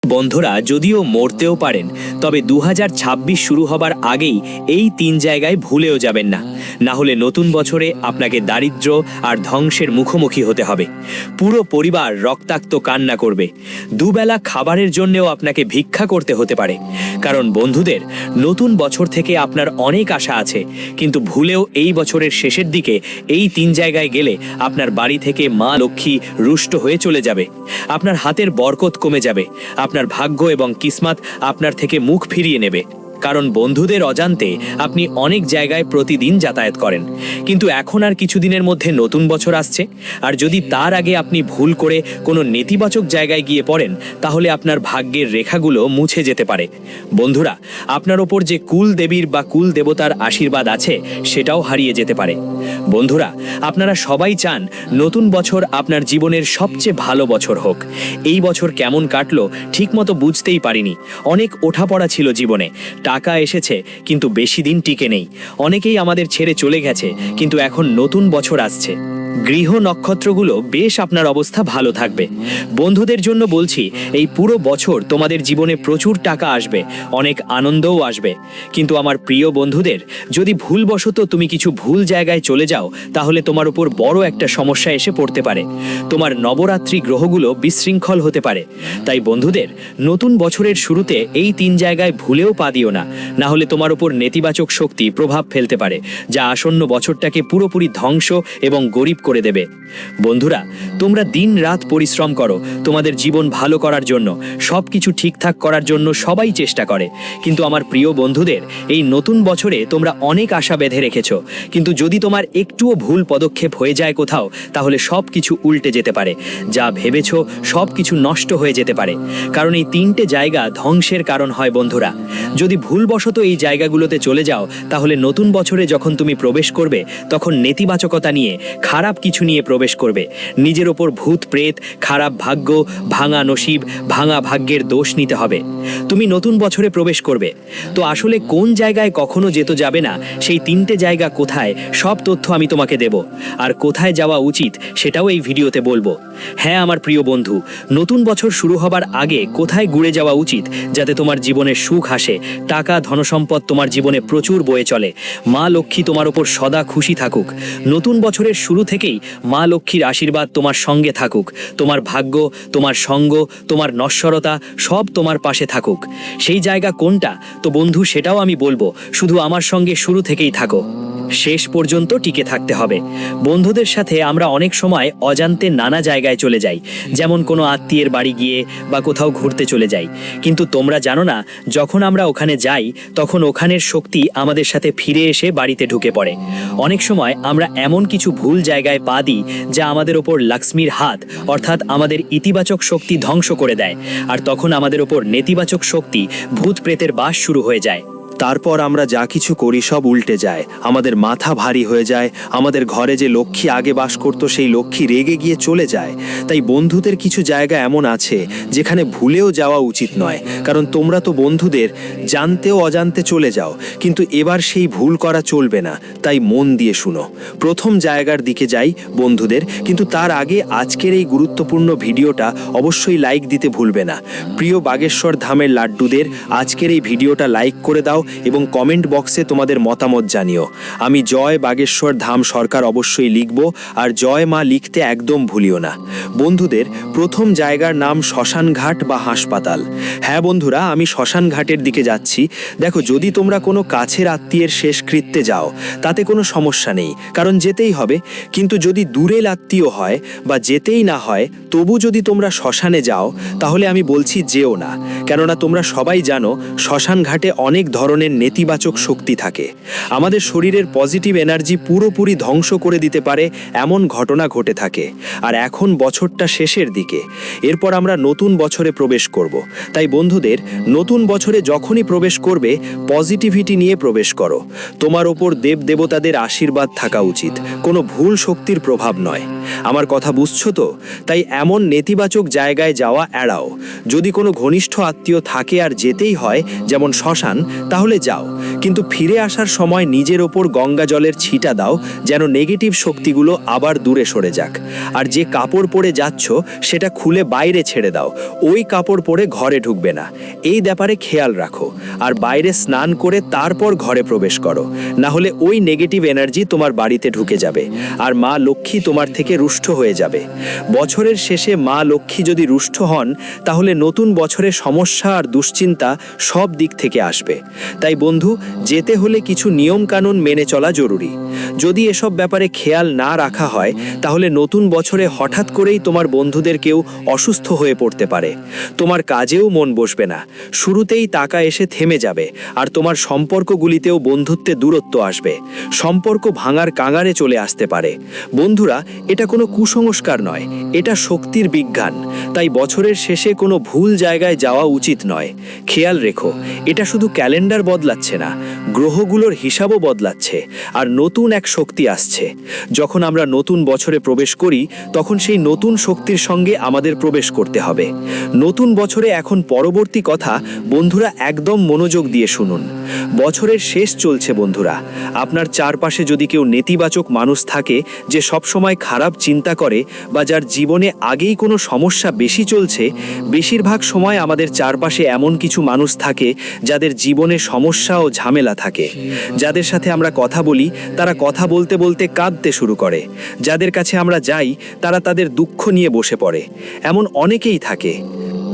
বন্ধুরা, যদিও মরতেও পারেন, তবে 2026 শুরু হবার আগেই এই 3 জায়গায় ভুলেও যাবেন না। না হলে নতুন বছরে আপনাকে দারিদ্র্য আর ধ্বংসের মুখোমুখি হতে হবে। পুরো পরিবার রক্তাক্ত কান্না করবে। দুবেলা খাবারের জন্যও আপনাকে ভিক্ষা করতে হতে পারে। কারণ বন্ধুদের, নতুন বছর থেকে আপনার অনেক আশা আছে, কিন্তু ভুলেও এই বছরের শেষের দিকে এই 3 জায়গায় গেলে আপনার বাড়ি থেকে মা লক্ষ্মী রুষ্ট হয়ে চলে যাবে। আপনার হাতের বরকত কমে যাবে। আপনার ভাগ্য এবং কিসমত আপনার থেকে মুখ ফিরিয়ে নেবে। কারণ বন্ধুদের অজান্তে আপনি অনেক জায়গায় প্রতিদিন যাতায়াত করেন, কিন্তু এখন আর কিছুদিনের মধ্যে নতুন বছর আসছে। আর যদি তার আগে আপনি ভুল করে কোনো নেতিবাচক জায়গায় গিয়ে পড়েন, তাহলে আপনার ভাগ্যের রেখাগুলো মুছে যেতে পারে। বন্ধুরা, আপনার ওপর যে কুল দেবীর বা কুল দেবতার আশীর্বাদ আছে, সেটাও হারিয়ে যেতে পারে। বন্ধুরা, আপনারা সবাই চান নতুন বছর আপনার জীবনের সবচেয়ে ভালো বছর হোক। এই বছর কেমন কাটলো ঠিকমতো বুঝতেই পারিনি। অনেক ওঠাপড়া ছিল জীবনে, টাকা এসেছে কিন্তু বেশি দিন টিকে নেই। অনেকেই আমাদের ছেড়ে চলে গেছে, কিন্তু এখন নতুন বছর আসছে। গৃহ নক্ষত্রগুলো বেশ আপনার অবস্থা ভালো থাকবে। বন্ধুদের জন্য বলছি, এই পুরো বছর তোমাদের জীবনে প্রচুর টাকা আসবে, অনেক আনন্দও আসবে। কিন্তু আমার প্রিয় বন্ধুদের, যদি ভুলবশত তুমি কিছু ভুল জায়গায় চলে যাও, তাহলে তোমার উপর বড় একটা সমস্যা এসে পড়তে পারে। তোমার নবরাত্রি গ্রহগুলো বিশৃঙ্খল হতে পারে। তাই বন্ধুদের, নতুন বছরের শুরুতে এই 3 জায়গায় ভুলেও পা দিও না। না হলে তোমার উপর নেতিবাচক শক্তি প্রভাব ফেলতে পারে, যা আসন্ন বছরটাকে পুরোপুরি ধ্বংস এবং গরিব করে দেবে। বন্ধুরা, তোমরা দিন রাত পরিশ্রম করো তোমাদের জীবন ভালো করার জন্য, সবকিছু ঠিকঠাক করার জন্য সবাই চেষ্টা করে। কিন্তু আমার প্রিয় বন্ধুদের, এই নতুন বছরে তোমরা অনেক আশা বেঁধে রেখেছো, কিন্তু যদি তোমার একটুও ভুল পদক্ষেপ হয়ে যায় কোথাও, তাহলে সবকিছু উল্টে যেতে পারে। যা ভেবেছো সবকিছু নষ্ট হয়ে যেতে পারে। কারণ এই 3টে জায়গা ধ্বংসের কারণ হয়। বন্ধুরা, যদি ভুলবশত এই জায়গাগুলোতে চলে যাও, তাহলে নতুন বছরে যখন তুমি প্রবেশ করবে, তখন নেতিবাচকতা নিয়ে, খারাপ কিছু নিয়ে প্রবেশ করবে। নিজের ওপর ভূত প্রেত, খারাপ ভাগ্য, ভাঙা নসিব, ভাঙা ভাগ্যের দোষ নিতে হবে। তুমি নতুন বছরে প্রবেশ করবে, তো আসলে কোন জায়গায় কখনো যেতে যাবে না, সেই 3টে জায়গা কোথায়, সব তথ্য আমি তোমাকে দেব। আর কোথায় যাওয়া উচিত সেটাও এই ভিডিওতে বলবো। হ্যাঁ আমার প্রিয় বন্ধু, নতুন বছর শুরু হবার আগে কোথায় ঘুরে যাওয়া উচিত, যাতে তোমার জীবনে সুখ আসে, টাকা ধনসম্পদ তোমার জীবনে প্রচুর বয়ে চলে, মা লক্ষ্মী তোমার ওপর সদা খুশি থাকুক। নতুন বছরের শুরু থেকেই মা লক্ষ্মীর আশীর্বাদ তোমার সঙ্গে থাকুক। তোমার ভাগ্য, তোমার সঙ্গ, তোমার নশ্বরতা সব তোমার পাশে থাকুক। সেই জায়গা কোনটা তো বন্ধু, সেটাও আমি বলবো। শুধু আমার সঙ্গে শুরু থেকেই থাকো, শেষ পর্যন্ত টিকে থাকতে হবে। বন্ধুদের সাথে আমরা অনেক সময় অজান্তে নানা জায়গায় চলে যাই, যেমন কোনো আত্মীয়ের বাড়ি গিয়ে বা কোথাও ঘুরতে চলে যাই। কিন্তু তোমরা জানো না, যখন আমরা ওখানে যাই, তখন ওখানের শক্তি আমাদের সাথে ফিরে এসে বাড়িতে ঢুকে পড়ে। অনেক সময় আমরা এমন কিছু ভুল জায়গায় পা দিই, যা আমাদের ওপর লক্ষ্মীর হাত, অর্থাৎ আমাদের ইতিবাচক শক্তি ধ্বংস করে দেয়। আর তখন আমাদের ওপর নেতিবাচক শক্তি, ভূত প্রেতের বাস শুরু হয়ে যায়। তারপর আমরা যা কিছু করি সব উল্টে যায়, আমাদের মাথা ভারী হয়ে যায়। আমাদের ঘরে যে লক্ষ্মী আগে বাস করতো, সেই লক্ষ্মী রেগে গিয়ে চলে যায়। তাই বন্ধুদের কিছু জায়গা এমন আছে যেখানে ভুলেও যাওয়া উচিত নয়। কারণ তোমরা তো বন্ধুদের জানতেও অজান্তে চলে যাও, কিন্তু এবার সেই ভুল করা চলবে না। তাই মন দিয়ে শুনো। প্রথম জায়গার দিকে যাই বন্ধুদের, কিন্তু তার আগে আজকের এই গুরুত্বপূর্ণ ভিডিওটা অবশ্যই লাইক দিতে ভুলবে না। প্রিয় বাগেশ্বর ধামের লাড্ডুদের, আজকের এই ভিডিওটা লাইক করে দাও এবং কমেন্ট বক্সে তোমাদের মতামত জানিও। আমি জয় বাগেশ্বর ধাম সরকার অবশ্যই লিখব, আর জয় মা লিখতে একদম ভুলিও না। বন্ধুদের, প্রথম জায়গার নাম শ্মশান ঘাট বা হাসপাতাল। হ্যাঁ বন্ধুরা, আমি শ্মশান ঘাটের দিকে যাচ্ছি। দেখো, যদি তোমরা কোনো কাছের আত্মীয়ের শেষকৃত্যে যাও, তাতে কোনো সমস্যা নেই, কারণ যেতেই হবে। কিন্তু যদি দূরের আত্মীয় হয় বা যেতেই না হয়, তবু যদি তোমরা শ্মশানে যাও, তাহলে আমি বলছি যেও না। কেননা তোমরা সবাই জানো, শ্মশান ঘাটে অনেক ধরনের নেতিবাচক শক্তি থাকে। আমাদের শরীরের পজিটিভ এনার্জি পুরোপুরি ধ্বংস করে দিতে পারে, এমন ঘটনা ঘটে থাকে। আর এখন বছরটা শেষের দিকে, এরপর আমরা নতুন বছরে প্রবেশ করব। তাই বন্ধুদের, নতুন বছরে যখনই প্রবেশ করবে, পজিটিভিটি নিয়ে প্রবেশ করো। তোমার ওপর দেব দেবতাদের আশীর্বাদ থাকা উচিত, কোনো ভুল শক্তির প্রভাব নয়। আমার কথা বুঝছো তো? তাই এমন নেতিবাচক জায়গায় যাওয়া এড়াও। যদি কোনো ঘনিষ্ঠ আত্মীয় থাকে আর যেতেই হয়, যেমন শ্মশান, তাহলে যাও, কিন্তু ফিরে আসার সময় নিজের ওপর গঙ্গা জলের ছিটা দাও, যেন নেগেটিভ শক্তিগুলো আবার দূরে সরে যাক। আর যে কাপড় পরে যাচ্ছ সেটা খুলে বাইরে ছেড়ে দাও, ওই কাপড় পরে ঘরে ঢুকবে না। এই ব্যাপারে খেয়াল রাখো। আর বাইরে স্নান করে তারপর ঘরে প্রবেশ করো, না হলে ওই নেগেটিভ এনার্জি তোমার বাড়িতে ঢুকে যাবে আর মা লক্ষ্মী তোমার থেকে রুষ্ট হয়ে যাবে। বছরের শেষে মা লক্ষ্মী যদি রুষ্ট হন, তাহলে নতুন বছরে সমস্যা আর দুশ্চিন্তা সব দিক থেকে আসবে। তাই বন্ধু, যেতে হলে কিছু নিয়ম কানুন মেনে চলা জরুরি। যদি এসব ব্যাপারে খেয়াল না রাখা হয়, তাহলে নতুন বছরে হঠাৎ করেই তোমার বন্ধুদের কেউ অসুস্থ হয়ে পড়তে পারে। তোমার কাজেও মন বসবে না, শুরুতেই টাকা এসে থেমে যাবে, আর তোমার সম্পর্কগুলিতেও বন্ধুত্বে দূরত্ব আসবে। সম্পর্ক ভাঙার কাঙারে চলে আসতে পারে। বন্ধুরা, এটা কোনো কুসংস্কার নয়, এটা শক্তির বিজ্ঞান। তাই বছরের শেষে কোনো ভুল জায়গায় যাওয়া উচিত নয়। খেয়াল রেখো, এটা শুধু ক্যালেন্ডার বদলাচ্ছে না, গ্রহগুলোর হিসাবও বদলাচ্ছে, আর নতুন এক শক্তি আসছে। যখন আমরা নতুন বছরে প্রবেশ করি, তখন সেই নতুন শক্তির সঙ্গে আমাদের প্রবেশ করতে হবে। নতুন বছরে এখন পরবর্তী কথা বন্ধুরা একদম মনোযোগ দিয়ে শুনুন। বছরের শেষ চলছে বন্ধুরা। আপনার চারপাশে যদি কেউ নেতিবাচক মানুষ থাকে, যে সবসময় খারাপ চিন্তা করে বা যার জীবনে আগেই কোনো সমস্যা বেশি চলছে, বেশিরভাগ সময় আমাদের চারপাশে এমন কিছু মানুষ থাকে যাদের জীবনে সমস্যা ও ঝামেলা থাকে। যাদের সাথে আমরা কথা বলি, তারা কথা বলতে বলতে কাঁদতে শুরু করে। যাদের কাছে আমরা যাই, তারা তাদের দুঃখ নিয়ে বসে পড়ে। এমন অনেকেই থাকে।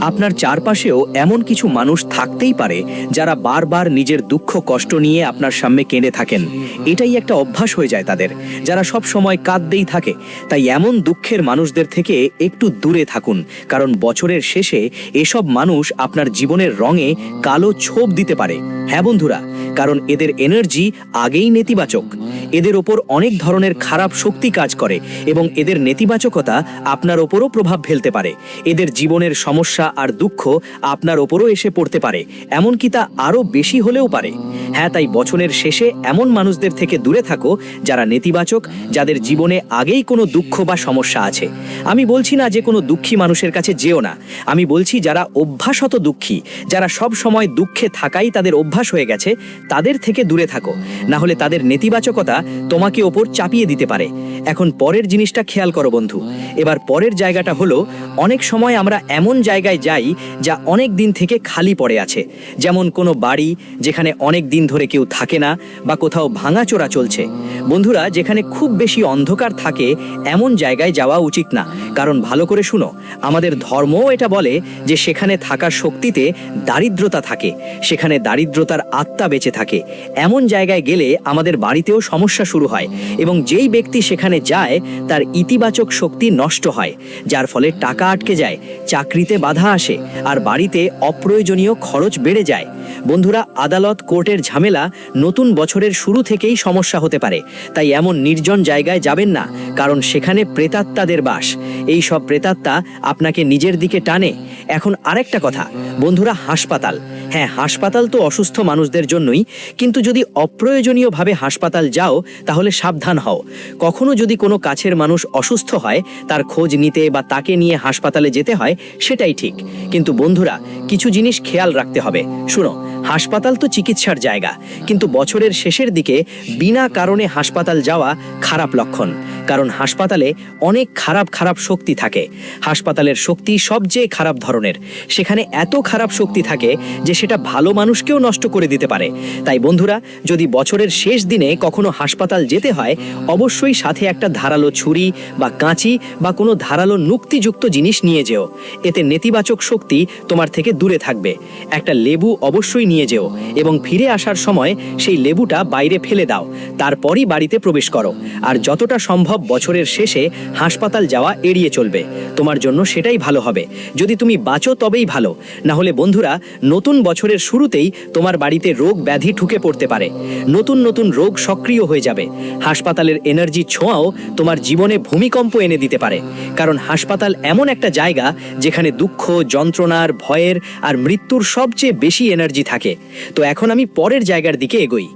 আপনার চারপাশেও এমন কিছু মানুষ থাকতেই পারে যারা বারবার নিজের দুঃখ কষ্ট নিয়ে আপনার সামনে কেঁদে থাকেন। এটাই একটা অভ্যাস হয়ে যায় তাদের, যারা সব সময় কাঁদতেই থাকে। তাই এমন দুঃখের মানুষদের থেকে একটু দূরে থাকুন, কারণ বছরের শেষে এসব মানুষ আপনার জীবনের রঙে কালো ছোপ দিতে পারে। হ্যাঁ বন্ধুরা, কারণ এদের এনার্জি আগেই নেতিবাচক। এদের ওপর অনেক ধরনের খারাপ শক্তি কাজ করে এবং এদের নেতিবাচকতা আপনার ওপরও প্রভাব ফেলতে পারে। এদের জীবনের সমস্যা আর দুঃখ আপনার ওপরও এসে পড়তে পারে, এমনকি তা আরও বেশি হলেও পারে। হ্যাঁ, তাই বছরের শেষে এমন মানুষদের থেকে দূরে থাকো যারা নেতিবাচক, যাদের জীবনে আগেই কোনো দুঃখ বা সমস্যা আছে। আমি বলছি না যে কোনো দুঃখী মানুষের কাছে যেও না, আমি বলছি যারা অভ্যাসত দুঃখী, যারা সব সময় দুঃখে থাকাই তাদের অভ্যাস হয়ে গেছে, তাদের থেকে দূরে থাকো। না হলে তাদের নেতিবাচকতা তোমাকে ওপর চাপিয়ে দিতে পারে। এখন পরের জিনিসটা খেয়াল করো বন্ধু। এবার পরের জায়গাটা হলো, অনেক সময় আমরা এমন জায়গায় যাই যা অনেক দিন থেকে খালি পড়ে আছে। যেমন কোনো বাড়ি যেখানে অনেক দিন ধরে কেউ থাকে না, বা কোথাও ভাঙাচোরা চলছে। বন্ধুরা, যেখানে খুব বেশি অন্ধকার থাকে এমন জায়গায় যাওয়া উচিত না। কারণ ভালো করে শুনো, আমাদের ধর্মও এটা বলে যে সেখানে থাকার শক্তিতে দারিদ্রতা থাকে, সেখানে দারিদ্রতার আত্মা বেঁচে থাকে। এমন জায়গায় গেলে আমাদের বাড়িতেও সমস্যা শুরু হয়, এবং যেই ব্যক্তি সেখানে যায় তার ইতিবাচক শক্তি নষ্ট হয়, যার ফলে টাকা আটকে যায়, চাকরিতে বাধা আসে, আর বাড়িতে অপ্রয়োজনীয় খরচ বেড়ে যায়। বন্ধুরা, আদালত কোর্টের ঝামেলা নতুন বছরের শুরু থেকেই সমস্যা হতে পারে। তাই এমন নির্জন জায়গায় যাবেন না, কারণ সেখানে প্রেতাত্মাদের বাস। এই সব প্রেতাত্মা আপনাকে নিজের দিকে টানে। এখন আরেকটা কথা বন্ধুরা, হাসপাতাল। হ্যাঁ, হাসপাতাল তো অসুস্থ মানুষদের জন্যই, কিন্তু যদি অপ্রয়োজনীয়ভাবে হাসপাতাল যাও তাহলে সাবধান হও। কখনো যদি কোনো কাছের মানুষ অসুস্থ হয়, তার খোঁজ নিতে বা তাকে নিয়ে হাসপাতালে যেতে হয়, সেটাই ঠিক। কিন্তু বন্ধুরা, কিছু জিনিস খেয়াল রাখতে হবে। শুনো, হাসপাতাল তো চিকিৎসার জায়গা, কিন্তু বছরের শেষের দিকে বিনা কারণে হাসপাতাল যাওয়া খারাপ লক্ষণ। কারণ হাসপাতালে অনেক খারাপ খারাপ শক্তি থাকে। হাসপাতালের শক্তি সবচেয়ে খারাপ ধরনের। সেখানে এত খারাপ শক্তি থাকে যে সেটা ভালো মানুষকেও নষ্ট করে দিতে পারে। তাই বন্ধুরা, যদি বছরের শেষ দিনে কখনো হাসপাতাল যেতে হয়, অবশ্যই সাথে একটা ধারালো ছুরি বা কাঁচি বা কোনো ধারালো নুক্তিযুক্ত জিনিস নিয়ে যেও। এতে নেতিবাচক শক্তি তোমার থেকে দূরে থাকবে। একটা লেবু অবশ্যই নিয়ে যেও, এবং ফিরে আসার সময় সেই লেবুটা বাইরে ফেলে দাও। তারপরই বাড়িতে প্রবেশ করো। আর যতটা সম্ভব বছরের শেষে হাসপাতাল যাওয়া এড়িয়ে চলবে। তোমার জন্য সেটাই ভালো হবে। যদি তুমি বাঁচো তবেই ভালো, না হলে বন্ধুরা, নতুন বছরের শুরুতেই তোমার বাড়িতে রোগ ব্যাধি ঢুকে পড়তে পারে। নতুন নতুন রোগ সক্রিয় হয়ে যাবে। হাসপাতালের এনার্জি ছোঁয়াও তোমার জীবনে ভূমিকম্প এনে দিতে পারে। কারণ হাসপাতাল এমন একটা জায়গা যেখানে দুঃখ, যন্ত্রণার, ভয়ের আর মৃত্যুর সবচেয়ে বেশি এনার্জি থাকে। তো এখন আমি পরের জায়গার দিকে এগোই।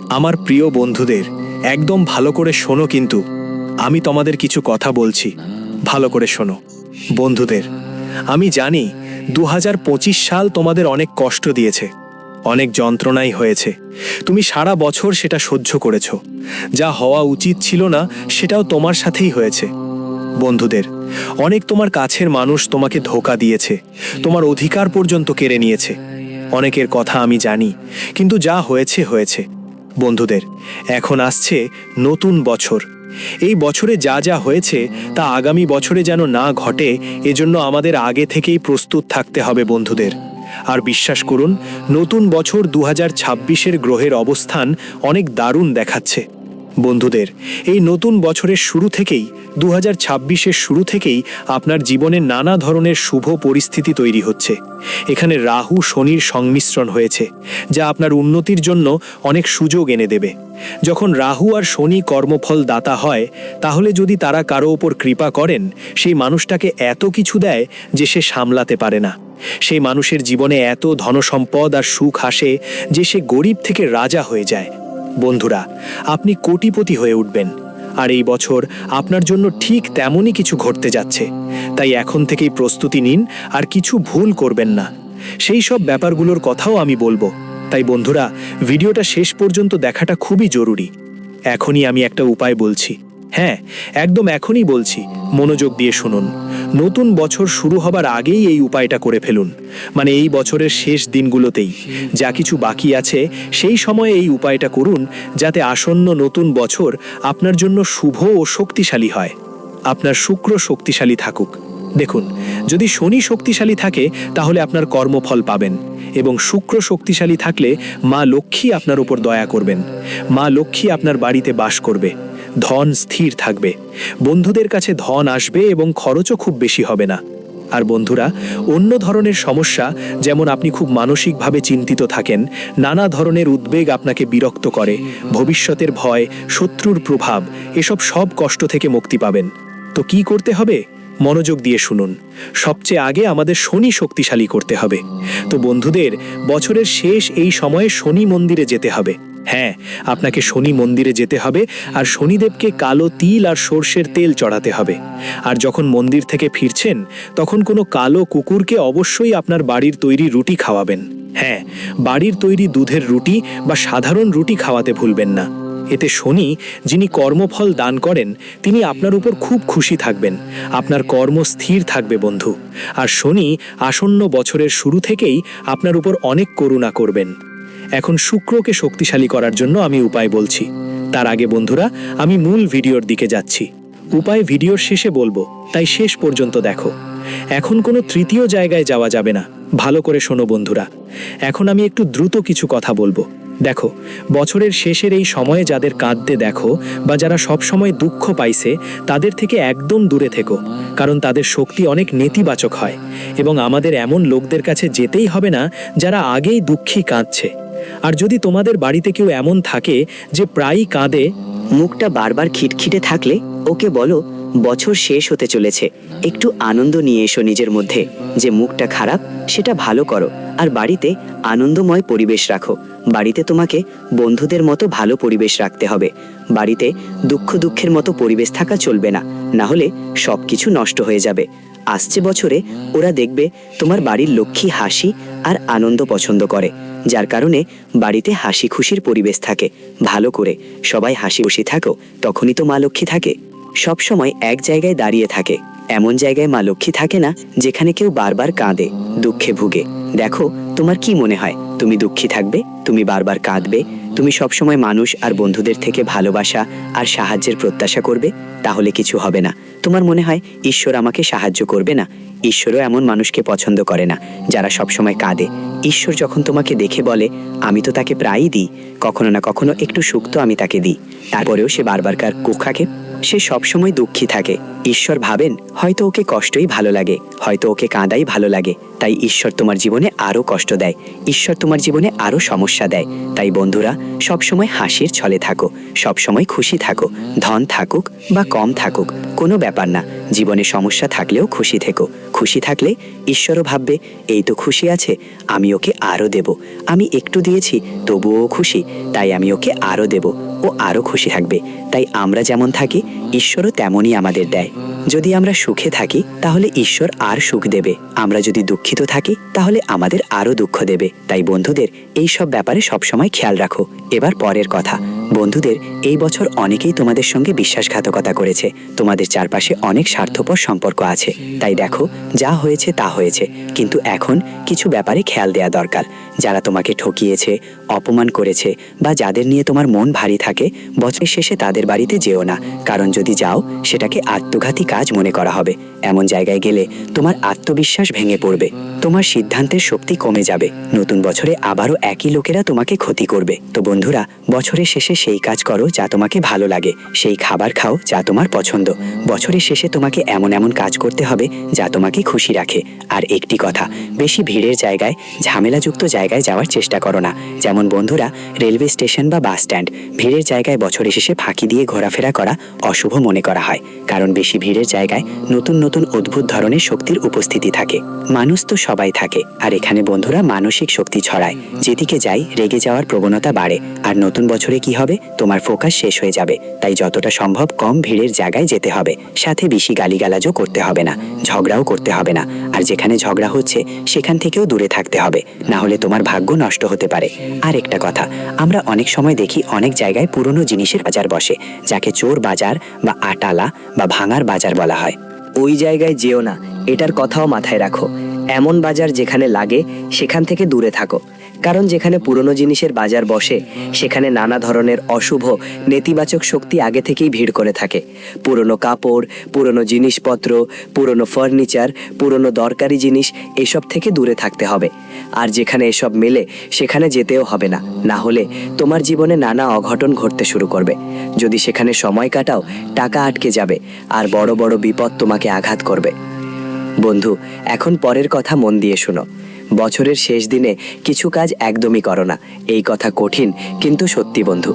আমার প্রিয় বন্ধুদের, একদম ভালো করে শোনো, কিন্তু আমি তোমাদের কিছু কথা বলছি, ভালো করে শোনো। বন্ধুদের, আমি জানি 2025 সাল তোমাদের অনেক কষ্ট দিয়েছে, অনেক যন্ত্রণাই হয়েছে। তুমি সারা বছর সেটা সহ্য করেছ। যা হওয়া উচিত ছিল না সেটাও তোমার সাথেই হয়েছে। বন্ধুদের, অনেক তোমার কাছের মানুষ তোমাকে ধোঁকা দিয়েছে, তোমার অধিকার পর্যন্ত কেড়ে নিয়েছে। অনেকের কথা আমি জানি, কিন্তু যা হয়েছে হয়েছে। বন্ধুদের, এখন আসছে নতুন বছর। এই বছরে যা যা হয়েছে তা আগামী বছরে যেন না ঘটে, এজন্য আমাদের আগে থেকেই প্রস্তুত থাকতে হবে বন্ধুদের। আর বিশ্বাস করুন, নতুন বছর 2026-এর গ্রহের অবস্থান অনেক দারুণ দেখাচ্ছে। বন্ধুদের, এই নতুন বছরের শুরু থেকেই 2026-এর শুরু থেকেই আপনার জীবনে নানা ধরনের শুভ পরিস্থিতি তৈরি হচ্ছে। এখানে রাহু শনির সংমিশ্রণ হয়েছে, যা আপনার উন্নতির জন্য অনেক সুযোগ এনে দেবে। যখন রাহু আর শনি কর্মফল দাতা হয়, তাহলে যদি তারা কারো ওপর কৃপা করেন, সেই মানুষটাকে এত কিছু দেয় যে সে সামলাতে পারে না। সেই মানুষের জীবনে এত ধনসম্পদ আর সুখ আসে যে সে গরিব থেকে রাজা হয়ে যায়। বন্ধুরা, আপনি কোটিপতি হয়ে উঠবেন। আর এই বছর আপনার জন্য ঠিক তেমনই কিছু ঘটতে যাচ্ছে। তাই এখন থেকেই প্রস্তুতি নিন আর কিছু ভুল করবেন না। সেই সব ব্যাপারগুলোর কথাও আমি বলবো। তাই বন্ধুরা, ভিডিওটা শেষ পর্যন্ত দেখাটা খুবই জরুরি। এখনই আমি একটা উপায় বলছি। হ্যাঁ, একদম এখনই বলছি, মনোযোগ দিয়ে শুনুন। নতুন বছর শুরু হবার আগেই এই উপায়টা করে ফেলুন। মানে এই বছরের শেষ দিনগুলোতেই যা কিছু বাকি আছে সেই সময়ে এই উপায়টা করুন, যাতে আসন্ন নতুন বছর আপনার জন্য শুভ ও শক্তিশালী হয়। আপনার শুক্র শক্তিশালী থাকুক। দেখুন, যদি শনি শক্তিশালী থাকে তাহলে আপনার কর্মফল পাবেন, এবং শুক্র শক্তিশালী থাকলে মা লক্ষ্মী আপনার উপর দয়া করবেন। মা লক্ষ্মী আপনার বাড়িতে বাস করবে। ধন স্থির থাকবে, বন্ধুদের কাছে ধন আসবে এবং খরচও খুব বেশি হবে না। আর বন্ধুরা, অন্য ধরনের সমস্যা, যেমন আপনি খুব মানসিকভাবে চিন্তিত থাকেন, নানা ধরনের উদ্বেগ আপনাকে বিরক্ত করে, ভবিষ্যতের ভয়, শত্রুর প্রভাব, এসব সব কষ্ট থেকে মুক্তি পাবেন। তো কি করতে হবে? মনোযোগ দিয়ে শুনুন। সবচেয়ে আগে আমাদের শনি শক্তিশালী করতে হবে। তো বন্ধুদের, বছরের শেষ এই সময়ে শনি মন্দিরে যেতে হবে। হ্যাঁ, আপনাকে শনি মন্দিরে যেতে হবে আর শনিদেবকে কালো তিল আর সর্ষের তেল চড়াতে হবে। আর যখন মন্দির থেকে ফিরছেন, তখন কোনো কালো কুকুরকে অবশ্যই আপনার বাড়ির তৈরি রুটি খাওয়াবেন। হ্যাঁ, বাড়ির তৈরি দুধের রুটি বা সাধারণ রুটি খাওয়াতে ভুলবেন না। এতে শনি, যিনি কর্মফল দান করেন, তিনি আপনার উপর খুব খুশি থাকবেন। আপনার কর্ম স্থির থাকবে বন্ধু। আর শনি আসন্ন বছরের শুরু থেকেই আপনার উপর অনেক করুণা করবেন। এখন শুক্রকে শক্তিশালী করার জন্য আমি উপায় বলছি। তার আগে বন্ধুরা, আমি মূল ভিডিওর দিকে যাচ্ছি। উপায় ভিডিওর শেষে বলবো, তাই শেষ পর্যন্ত দেখো। এখন কোনো তৃতীয় জায়গায় যাওয়া যাবে না। ভালো করে শোনো বন্ধুরা, এখন আমি একটু দ্রুত কিছু কথা বলবো। দেখো, বছরের শেষের এই সময়ে যাদের কাঁদতে দেখো বা যারা সব সময় দুঃখ পাইছে, তাদের থেকে একদম দূরে থেকো, কারণ তাদের শক্তি অনেক নেতিবাচক হয়। এবং আমাদের এমন লোকদের কাছে যেতেই হবে না যারা আগেই দুঃখী কাঁদছে। আর যদি তোমাদের বাড়িতে কেউ এমন থাকে যে প্রায়ই কাঁদে, মুখটা বারবার খিটখিটে থাকলে ওকে বলো, বছর শেষ হতে চলেছে, একটু আনন্দ নিয়ে এসো নিজের মধ্যে। যে মুখটা খারাপ সেটা ভালো করো, আর বাড়িতে আনন্দময় পরিবেশ রাখো। বাড়িতে তোমাকে বন্ধুদের মতো ভালো পরিবেশ রাখতে হবে। বাড়িতে দুঃখের মতো পরিবেশ থাকা চলবে না, না হলে সব কিছু নষ্ট হয়ে যাবে। আসছে বছরে ওরা দেখবে তোমার বাড়ির লক্ষ্মী হাসি আর আনন্দ পছন্দ করে, যার কারণে বাড়িতে হাসি খুশির পরিবেশ থাকে। ভালো করে সবাই হাসি খুশি থাকো, তখনই তো মা লক্ষ্মী থাকে। সব সময় এক জায়গায় দাঁড়িয়ে থাকে, এমন জায়গায় মা লক্ষ্মী থাকে না যেখানে কেউ বারবার কাঁদে, দুঃখে ভুগে। দেখো, তোমার কি মনে হয় তুমি দুঃখী থাকবে? তুমি বারবার কাঁদবে? তুমি সবসময় মানুষ আর বন্ধুদের থেকে ভালোবাসা আর সাহায্যের প্রত্যাশা করবে? তাহলে কিছু হবে না। তোমার মনে হয় ঈশ্বর আমাকে সাহায্য করবে না? ঈশ্বরও এমন মানুষকে পছন্দ করে না যারা সবসময় কাঁদে। ঈশ্বর যখন তোমাকে দেখে বলে, আমি তো তাকে প্রায়ই দিই, কখনো না কখনো একটু সুখ তো আমি তাকে দিই, তারপরেও সে বারবার কার কুখাকে, সে সবসময় দুঃখী থাকে। ঈশ্বর ভাবেন, হয়তো ওকে কষ্টই ভালো লাগে, হয়তো ওকে কাঁদাই ভালো লাগে, তাই ঈশ্বর তোমার জীবনে আরো কষ্ট দেয়, ঈশ্বর তোমার জীবনে আরো সমস্যা দেয়। তাই বন্ধুরা, সবসময় হাসির ছলে থাকো, সবসময় খুশি থাকো। ধন থাকুক বা কম থাকুক কোনো ব্যাপার না, জীবনে সমস্যা থাকলেও খুশি থেকো। খুশি থাকলে ঈশ্বরও ভাববে, এই তো খুশি আছে, আমি ওকে আরো দেব। আমি একটু দিয়েছি তবুও খুশি, তাই আমি ওকে আরো দেব। ও আরও খুশি থাকবে। তাই আমরা যেমন থাকি ঈশ্বরও তেমনই আমাদের দেয়। যদি আমরা সুখে থাকি তাহলে ঈশ্বর আর সুখ দেবে, আমরা যদি দুঃখিত থাকি তাহলে আমাদের আরও দুঃখ দেবে। তাই বন্ধুদের এই সব ব্যাপারে সবসময় খেয়াল রাখো। এবার পরের কথা, বন্ধুদের এই বছর অনেকেই তোমাদের সঙ্গে বিশ্বাসঘাতকতা করেছে। তোমাদের চারপাশে অনেক স্বার্থপর সম্পর্ক আছে। তাই দেখো, যা হয়েছে তা হয়েছে, কিন্তু এখন কিছু ব্যাপারে খেয়াল দেওয়া দরকার। যারা তোমাকে ঠকিয়েছে, অপমান করেছে বা যাদের নিয়ে তোমার মন ভারী থাকে, বছরের শেষে তাদের বাড়িতে যেও না, কারণ যদি যাও সেটাকে আত্মঘাতী কাজ মনে করা হবে। এমন জায়গায় গেলে তোমার আত্মবিশ্বাস ভেঙে পড়বে, তোমার সিদ্ধান্তের শক্তি কমে যাবে। নতুন বছরে আবারও একই লোকেরা তোমাকে ক্ষতি করবে। তো বন্ধুরা, বছরের শেষে সেই কাজ করো যা তোমাকে ভালো লাগে, সেই খাবার খাও যা তোমার পছন্দ। বছরের শেষে তোমাকে এমন এমন কাজ করতে হবে যা তোমাকে খুশি রাখে। আর একটি কথা, বেশি ভিড়ের জায়গায়, ঝামেলাযুক্ত জায়গায় যাওয়ার চেষ্টা করো না। যেমন বন্ধুরা, রেলওয়ে স্টেশন বা বাস স্ট্যান্ড, ভিড়ের জায়গায় বছরের শেষে ফাঁকি দিয়ে ঘোরাফেরা করা অশুভ মনে করা হয়, কারণ বেশি ভিড়ের জায়গায় নতুন নতুন অদ্ভুত ধরনের শক্তির উপস্থিতি থাকে। মানুষ তো সবাই থাকে, আর এখানে বন্ধুরা মানসিক শক্তি ছড়ায়। যেদিকে যাই রেগে যাওয়ার প্রবণতা বাড়ে, আর নতুন বছরে কি হবে, তোমার ফোকাস শেষ হয়ে যাবে। তাই যতটা সম্ভব কম ভিড়ের জায়গায় যেতে হবে, সাথে বেশি গালিগালাজও করতে হবে না, ঝগড়াও করতে হবে না। আর যেখানে ঝগড়া হচ্ছে সেখান থেকেও দূরে থাকতে হবে, না হলে তোমার ভাগ্য নষ্ট হতে পারে। আর একটা কথা, আমরা অনেক সময় দেখি অনেক জায়গায় পুরনো জিনিসের বাজার বসে, যাকে চোর বাজার বা আটালা বা ভাঙার বাজার বলা হয়। ওই জায়গায় যেও না, এটার কথাও মাথায় রাখো। এমন বাজার যেখানে লাগে সেখান থেকে দূরে থাকো, কারণ যেখানে পুরনো জিনিসের বাজার বসে সেখানে নানা ধরনের অশুভ নেতিবাচক শক্তি আগে থেকেই ভিড় করে থাকে। পুরনো কাপড়, পুরনো জিনিসপত্র, পুরনো ফার্নিচার, পুরনো দরকারি জিনিস, এসব থেকে দূরে থাকতে হবে। আর যেখানে এসব মেলে সেখানে যেতেও হবে না, না হলে তোমার জীবনে নানা অঘটন ঘটতে শুরু করবে। যদি সেখানে সময় কাটাও, টাকা আটকে যাবে আর বড় বড় বিপদ তোমাকে আঘাত করবে। বন্ধু, এখন পরের কথা মন দিয়ে শোনো। বছরের শেষ দিনে কিছু কাজ একদমই করো না। এই কথা কঠিন কিন্তু সত্যি বন্ধু।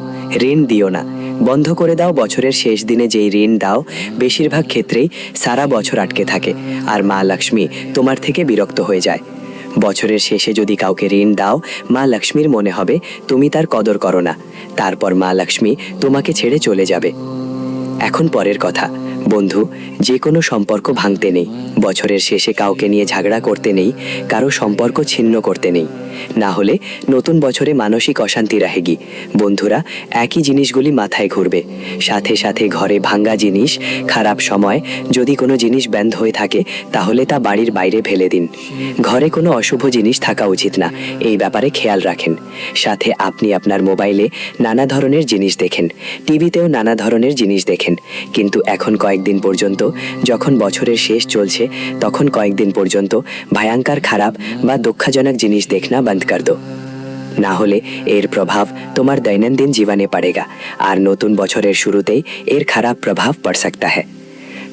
ঋণ দিও না, বন্ধ করে দাও। বছরের শেষ দিনে যেই ঋণ দাও বেশিরভাগ ক্ষেত্রেই সারা বছর আটকে থাকে, আর মা লক্ষ্মী তোমার থেকে বিরক্ত হয়ে যায়। বছরের শেষে যদি কাউকে ঋণ দাও, মা লক্ষ্মীর মনে হবে তুমি তার কদর করো না, তারপর মা লক্ষ্মী তোমাকে ছেড়ে চলে যাবে। এখন পরের কথা, বন্ধু, যে কোনো সম্পর্ক ভাঙতে নেই, বছরের শেষে কাউকে নিয়ে ঝগড়া করতে নেই, কারো সম্পর্ক ছিন্ন করতে নেই, না হলে নতুন বছরে মানসিক অশান্তি রাহেগি। বন্ধুরা, একই জিনিসগুলি মাথায় ঘুরবে, সাথে সাথে ঘরে ভাঙ্গা জিনিস, খারাপ সময়, যদি কোনো জিনিস ব্যান্ড হয়ে থাকে তাহলে তা বাড়ির বাইরে ফেলে দিন। ঘরে কোনো অশুভ জিনিস থাকা উচিত না, এই ব্যাপারে খেয়াল রাখেন। সাথে আপনি আপনার মোবাইলে নানা ধরনের জিনিস দেখেন, টিভিতেও নানা ধরনের জিনিস দেখেন, কিন্তু এখন কয়েকদিন পর্যন্ত, যখন বছরের শেষ চলছে তখন কয়েকদিন পর্যন্ত ভয়ঙ্কর খারাপ বা দুঃখজনক জিনিস দেখনা বন্ধ কর দো, না হলে এর প্রভাব তোমার দৈনন্দিন জীবনে পড়েগা, আর নতুন বছরের শুরুতেই এর খারাপ প্রভাব পড় सकता है।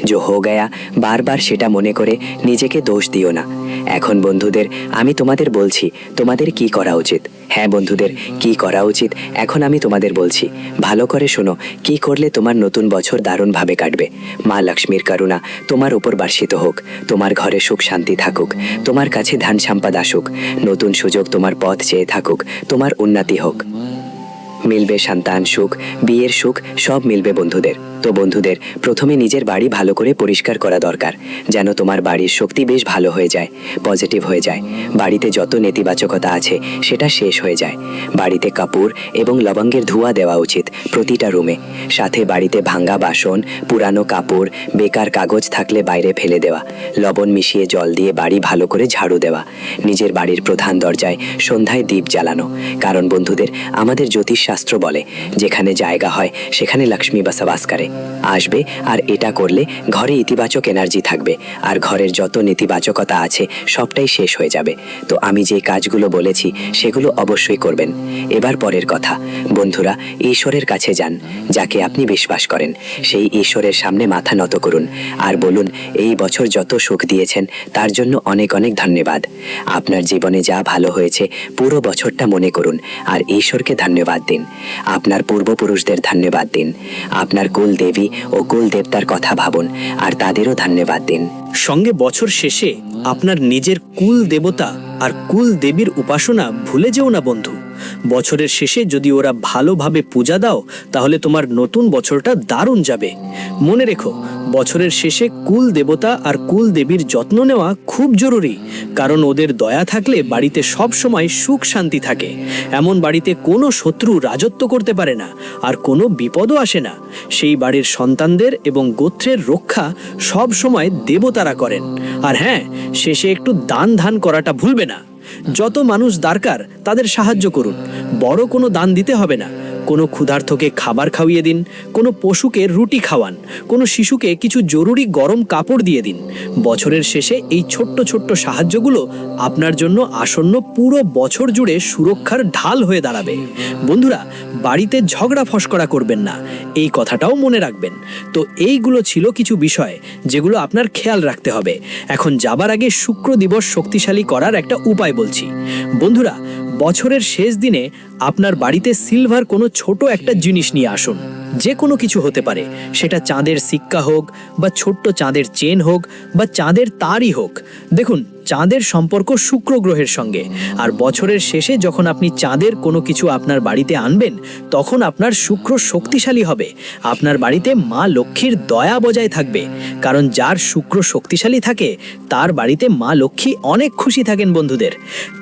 जो हो गया বারবার সেটা মনে করে নিজেকে দোষ দিও না। এখন বন্ধুদের আমি তোমাদের বলছি তোমাদের কি করা উচিত। হ্যাঁ বন্ধুদের, কি করা উচিত এখন আমি তোমাদের বলছি, ভালো করে শোনো। কি করলে তোমার নতুন বছর দারুণভাবে কাটবে। মা লক্ষ্মীর করুণা তোমার উপর বর্ষিত হোক, তোমার ঘরে সুখ শান্তি থাকুক, তোমার কাছে ধন সম্পদ আসুক, নতুন সুযোগ তোমার পথ চেয়ে থাকুক, তোমার উন্নতি হোক, মিলবে সন্তান সুখ, বিয়ের সুখ, সব মিলবে বন্ধুদের। তো বন্ধুদের, প্রথমে নিজের বাড়ি ভালো করে পরিষ্কার করা দরকার, যেন তোমার বাড়ির শক্তি বেশ ভালো হয়ে যায়, পজিটিভ হয়ে যায়। বাড়িতে যত নেতিবাচকতা আছে সেটা শেষ হয়ে যায়। বাড়িতে কাপড় এবং লবঙ্গের ধোঁয়া দেওয়া উচিত প্রতিটা রুমে। সাথে বাড়িতে ভাঙ্গা বাসন, পুরানো কাপড়, বেকার কাগজ থাকলে বাইরে ফেলে দেওয়া, লবণ মিশিয়ে জল দিয়ে বাড়ি ভালো করে ঝাড়ু দেওয়া। নিজের বাড়ির প্রধান দরজায় সন্ধ্যায় দীপ জ্বালানো, কারণ বন্ধুদের আমাদের জ্যোতিষশাস্ত্র বলে যেখানে জায়গা হয় সেখানে লক্ষ্মী বসবাস করে, আসবে। আর এটা করলে ঘরে ইতিবাচক এনার্জি থাকবে, আর ঘরের যত নেতিবাচকতা আছে সবটাই শেষ হয়ে যাবে। তো আমি যে কাজগুলো বলেছি সেগুলো অবশ্যই করবেন। এবার পরের কথা, বন্ধুরা, ঈশ্বরের কাছে যান, যাকে আপনি বিশ্বাস করেন, সেই ঈশ্বরের সামনে মাথা নত করুন আর বলুন, এই বছর যত সুখ দিয়েছেন তার জন্য অনেক অনেক ধন্যবাদ। আপনার জীবনে যা ভালো হয়েছে পুরো বছরটা মনে করুন আর ঈশ্বরকে ধন্যবাদ দিন। আপনার পূর্বপুরুষদের ধন্যবাদ দিন, আপনার কুল দেবী ও কুল দেবতার কথা ভাবুন আর তাদেরও ধন্যবাদ দিন। সঙ্গে বছর শেষে আপনার নিজের কুল দেবতা আর কুল দেবীর উপাসনা ভুলে যেও না বন্ধু। বছরের শেষে যদি ওরা ভালোভাবে পূজা দাও তাহলে তোমার নতুন বছরটা দারুণ যাবে। মনে রেখো, বছরের শেষে কুল দেবতা আর কুল দেবীর যত্ন নেওয়া খুব জরুরি, কারণ ওদের দয়া থাকলে বাড়িতে সব সময় সুখ শান্তি থাকে। এমন বাড়িতে কোনো শত্রু রাজত্ব করতে পারে না আর কোনো বিপদও আসে না। সেই বাড়ির সন্তানদের এবং গোত্রের রক্ষা সব সময় দেবতারা করেন। আর হ্যাঁ, শেষে একটু দান ধান করাটা ভুলবে না। যত মানুষ দরকার তাদের সাহায্য করুন। বড় কোনো দান দিতে হবে না। কোনো ক্ষুধার্তকে খাবার খাওয়িয়ে দিন, কোনো পশুকে রুটি খাওয়ান, কোনো শিশুকে কিছু জরুরি গরম কাপড় দিয়ে দিন। বছরের শেষে এই ছোট্ট ছোট্ট সাহায্যগুলো আপনার জন্য আসন্ন পুরো বছর জুড়ে সুরক্ষার ঢাল হয়ে দাঁড়াবে। বন্ধুরা, বাড়িতে ঝগড়া ফসকরা করবেন না, এই কথাটাও মনে রাখবেন। তো এইগুলো ছিল কিছু বিষয় যেগুলো আপনার খেয়াল রাখতে হবে। এখন যাবার আগে শুক্র দিবস শক্তিশালী করার একটা উপায় বলছি। বন্ধুরা, বছরের শেষ দিনে আপনার বাড়িতে সিলভার কোনো ছোট একটা জিনিস নিয়ে আসুন। যে কোনো কিছু হতে পারে, সেটা চাঁদের সিক্কা হোক বা ছোট্ট চাঁদের চেন হোক বা চাঁদের তারই হোক। দেখুন, চাঁদের সম্পর্ক শুক্র গ্রহের সঙ্গে, আর বছরের শেষে যখন আপনি চাঁদের কোনো কিছু আপনার বাড়িতে আনবেন তখন আপনার শুক্র শক্তিশালী হবে। আপনার বাড়িতে মা লক্ষ্মীর দয়া বজায় থাকবে, কারণ যার শুক্র শক্তিশালী থাকে তার বাড়িতে মা লক্ষ্মী অনেক খুশি থাকেন বন্ধুদের।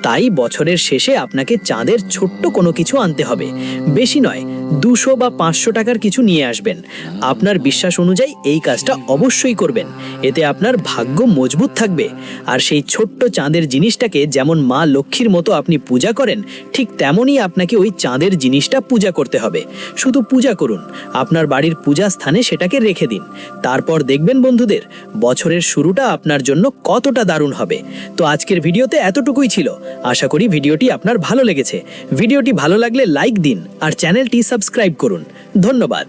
তাই বছরের শেষে আপনাকে চাঁদের ছোট্ট কোনো কিছু আনতে হবে, বেশি নয়, 200 বা 500 টাকার কিছু নিয়ে আসবেন। আপনার বিশ্বাস অনুযায়ী এই কাজটা অবশ্যই করবেন, এতে আপনার ভাগ্য মজবুত থাকবে। আর সেই ছোট্ট চাঁদের জিনিসটাকে যেমন মা লক্ষ্মীর মতো আপনি পূজা করেন, ঠিক তেমনই আপনাকে ওই চাঁদের জিনিসটা পূজা করতে হবে। শুধু পূজা করুন, আপনার বাড়ির পূজা স্থানে সেটাকে রেখে দিন। তারপর দেখবেন বন্ধুদের, বছরের শুরুটা আপনার জন্য কতটা দারুণ হবে। তো আজকের ভিডিওতে এতটুকুই ছিল। আশা করি ভিডিওটি আপনার ভালো লেগেছে। ভিডিওটি ভালো লাগলে লাইক দিন আর চ্যানেলটি সাবস্ক্রাইব করুন। ধন্যবাদ।